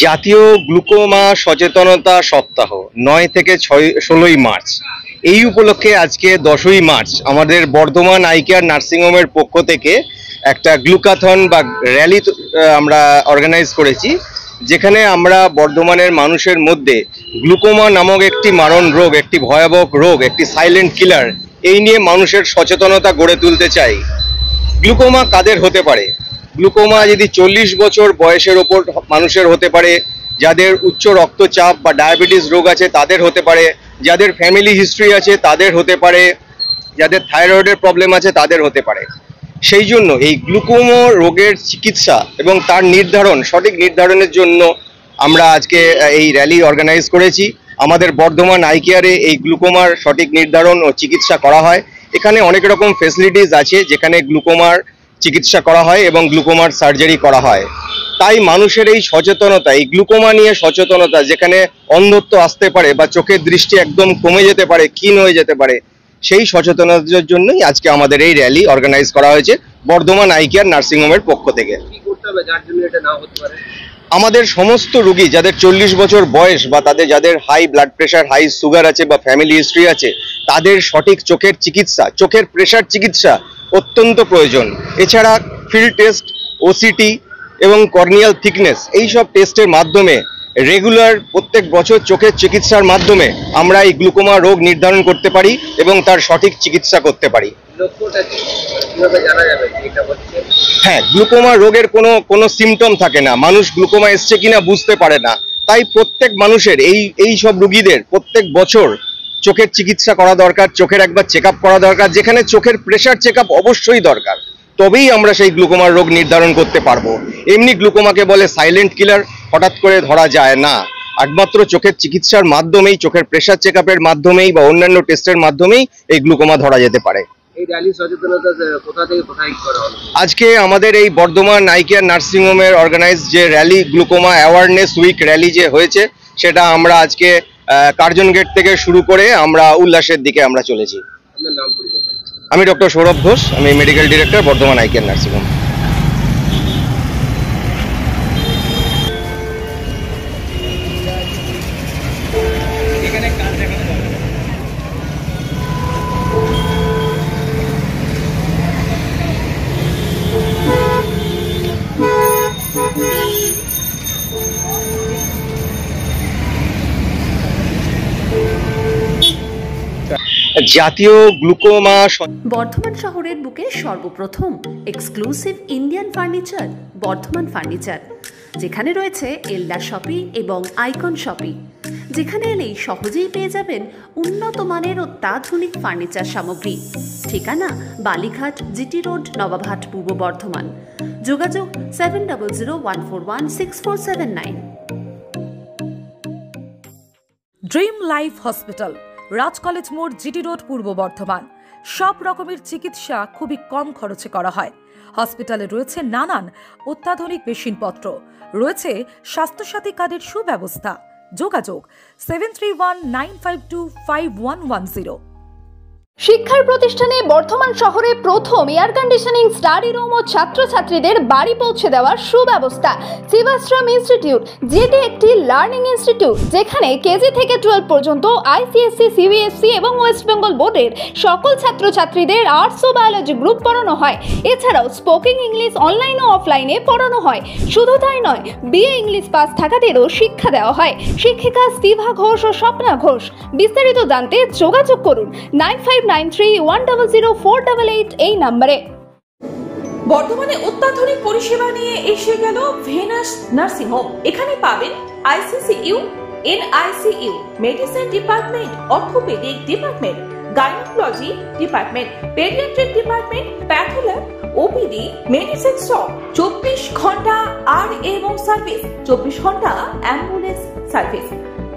জাতীয় গ্লুকোমা সচেতনতা সপ্তাহ ৯ থেকে ১৬ই মার্চ। এই উপলক্ষে আজকে ১০ই মার্চ আমাদের বর্ধমান আই কেয়ার নার্সিংহোমের পক্ষ থেকে একটা গ্লুকাথন বা র্যালি আমরা অর্গানাইজ করেছি, যেখানে আমরা বর্ধমানের মানুষের মধ্যে গ্লুকোমা নামক একটি মারণ রোগ, একটি ভয়াবহ রোগ, একটি সাইলেন্ট কিলার, এই নিয়ে মানুষের সচেতনতা গড়ে তুলতে চাই। গ্লুকোমা কাদের হতে পারে? গ্লুকোমা যদি ৪০ বছর বয়সের ওপর মানুষের হতে পারে, যাদের উচ্চ রক্তচাপ বা ডায়াবেটিস রোগ আছে তাদের হতে পারে, যাদের ফ্যামিলি হিস্ট্রি আছে তাদের হতে পারে, যাদের থাইরয়েডের প্রবলেম আছে তাদের হতে পারে। সেই জন্য এই গ্লুকোমা রোগের চিকিৎসা এবং তার নির্ধারণ, সঠিক নির্ধারণের জন্য আমরা আজকে এই র্যালি অর্গানাইজ করেছি। আমাদের বর্ধমান আই কেয়ারে এই গ্লুকোমার সঠিক নির্ধারণ ও চিকিৎসা করা হয়। এখানে অনেক রকম ফেসিলিটিস আছে যেখানে গ্লুকোমার চিকিৎসা করা হয় এবং গ্লুকোমার সার্জারি করা হয়। তাই মানুষের এই সচেতনতা, এই গ্লুকোমা নিয়ে সচেতনতা, যেখানে অন্ধত্ব আসতে পারে বা চোখের দৃষ্টি একদম কমে যেতে পারে, ক্ষীণ হয়ে যেতে পারে, সেই সচেতনতার জন্যই আজকে আমাদের এই র্যালি অর্গানাইজ করা হয়েছে বর্ধমান আই কেয়ার নার্সিংহোমের পক্ষ থেকে। আমাদের সমস্ত রোগী যাদের ৪০ বছর বয়স বা যাদের high blood pressure, high sugar আছে বা ফ্যামিলি হিস্ট্রি আছে, তাদের সঠিক চোখের চিকিৎসা, চোখের প্রেশার চিকিৎসা অত্যন্ত প্রয়োজন। এছাড়া ফিল্ড টেস্ট, ওসিটি এবং কর্নিয়াল থিকনেস, এই সব টেস্টের মাধ্যমে রেগুলার প্রত্যেক বছর চোখের চিকিৎসার মাধ্যমে আমরা এই গ্লুকোমা রোগ নির্ধারণ করতে পারি এবং তার সঠিক চিকিৎসা করতে পারি। হ্যাঁ, গ্লুকোমা রোগের কোনো সিমটম থাকে না, মানুষ গ্লুকোমা এসছে কিনা বুঝতে পারে না। তাই প্রত্যেক মানুষের এই সব রোগীদের প্রত্যেক বছর চোখের চিকিৎসা করা দরকার, চোখের একবার চেক আপ করা দরকার, যেখানে চোখের প্রেশার চেক আপ অবশ্যই দরকার। তবেই আমরা সেই গ্লুকোমার রোগ নির্ধারণ করতে পারবো। এমনি গ্লুকোমাকে বলে সাইলেন্ট কিলার, হঠাৎ করে ধরা যায় না। একমাত্র চোখের চিকিৎসার মাধ্যমেই, চোখের প্রেশার চেক আপের মাধ্যমেই বা অন্যান্য টেস্টের মাধ্যমেই এই গ্লুকোমা ধরা যেতে পারে। এই র্যালি সচেতনতা কোথা থেকে কোথায় করা হলো? আজকে আমাদের এই বর্ধমান আই কেয়ার নার্সিংহোমের অর্গানাইজ যে rally, glaucoma awareness week rally যে হয়েছে, সেটা আমরা আজকে কার্জন গেট থেকে শুরু করে আমরা উল্লাসের দিকে আমরা চলেছি। আপনার নাম পরিচয়? আমি ডক্টর সৌরভ ঘোষ, আমি medical director Bardhaman eye care nursing home. জাতীয় গ্লুকোমা বর্ধমান শহরের বুকে সর্বপ্রথম exclusive Indian furniture Bardhaman furniture, যেখানে রয়েছে এলডা শপি এবং আইকন শপি, যেখানে এলেই সহজেই পেয়ে যাবেন উন্নত মানের অত্যাধুনিক ফার্নিচার সামগ্রী। ঠিকানা বালিঘাট, জিটি রোড, নবাবহাট, পূর্ব বর্ধমান। যোগাযোগ 7001416479। ড্রিম লাইফ হসপিটাল, রাজ কলেজ মোড়, জিটি রোড, পূর্ব বর্ধমান। সব রকমের চিকিৎসা খুবই কম খরচে করা হয়। হসপিটালে রয়েছে নানান অত্যাধুনিক মেশিনপত্র, রয়েছে স্বাস্থ্যসাথী কার্ডের সুব্যবস্থা। যোগাযোগ 7319525110। শিক্ষার প্রতিষ্ঠানে বর্ধমান শহরে প্রথম এয়ার কন্ডিশনিং স্টাডি রুম ও ছাত্রছাত্রীদের বাড়ি পৌঁছে দেওয়ার সুব্যবস্থা। শিবাশ্রম ইনস্টিটিউট, যেটি একটি লার্নিং ইনস্টিটিউট, যেখানে কেজি থেকে 12 পর্যন্ত আইসিএসসি, সিবিএসসি এবং ওয়েস্ট বেঙ্গল বোর্ডের সকল ছাত্রছাত্রীদের আর্টস ও বায়োলজি গ্রুপ পড়ানো হয়। এছাড়াও স্পোকেন ইংলিশ অনলাইন ও অফলাইনে পড়ানো হয়। শুধু তাই নয়, বিএ ইংলিশ পাস থাকাদেরও শিক্ষা দেওয়া হয়। শিক্ষিকা স্তিভা ঘোষ ও স্বপ্না ঘোষ। বিস্তারিত জানতে যোগাযোগ করুন 9593100488 এই নম্বরে। বর্তমানে অত্যাধুনিক পরিষেবা নিয়ে এসে গেল ভেনাস নার্সিং হোম। এখানে পাবেন ICCU, NICU, medicine department, orthopaedic department, gynaecology department, paediatric department, path lab, OPD, medicine shop, 24 ঘন্টা আর এবং সার্ভিস, 24 ঘন্টা অ্যাম্বুলেন্স সার্ভিস।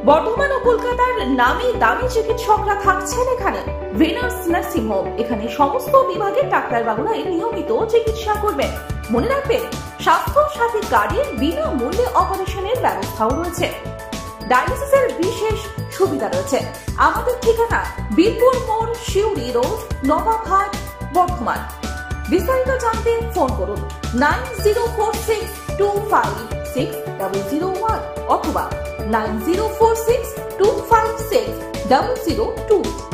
বর্ধমান ও কলকাতার নামি দামি চিকিৎসকরা থাকছেন এখানে। ভেনাস নার্সিং হোম, এখানে সমস্ত বিভাগের ডাক্তারবাবুরাই নিয়মিত চিকিৎসা করবেন। মনে রাখবেন, স্বাস্থ্য সাথী কার্ডের বিনামূল্যে অপারেশনের ব্যবস্থাও রয়েছে। ডায়ালিসিসের বিশেষ সুবিধা রয়েছে। আমাদের ঠিকানা বীরপুর মোড়, শিউরি রোড, নবাবহাট, বর্ধমান। বিস্তারিত জানতে ফোন করুন 9046256001। অথবা 9046256002।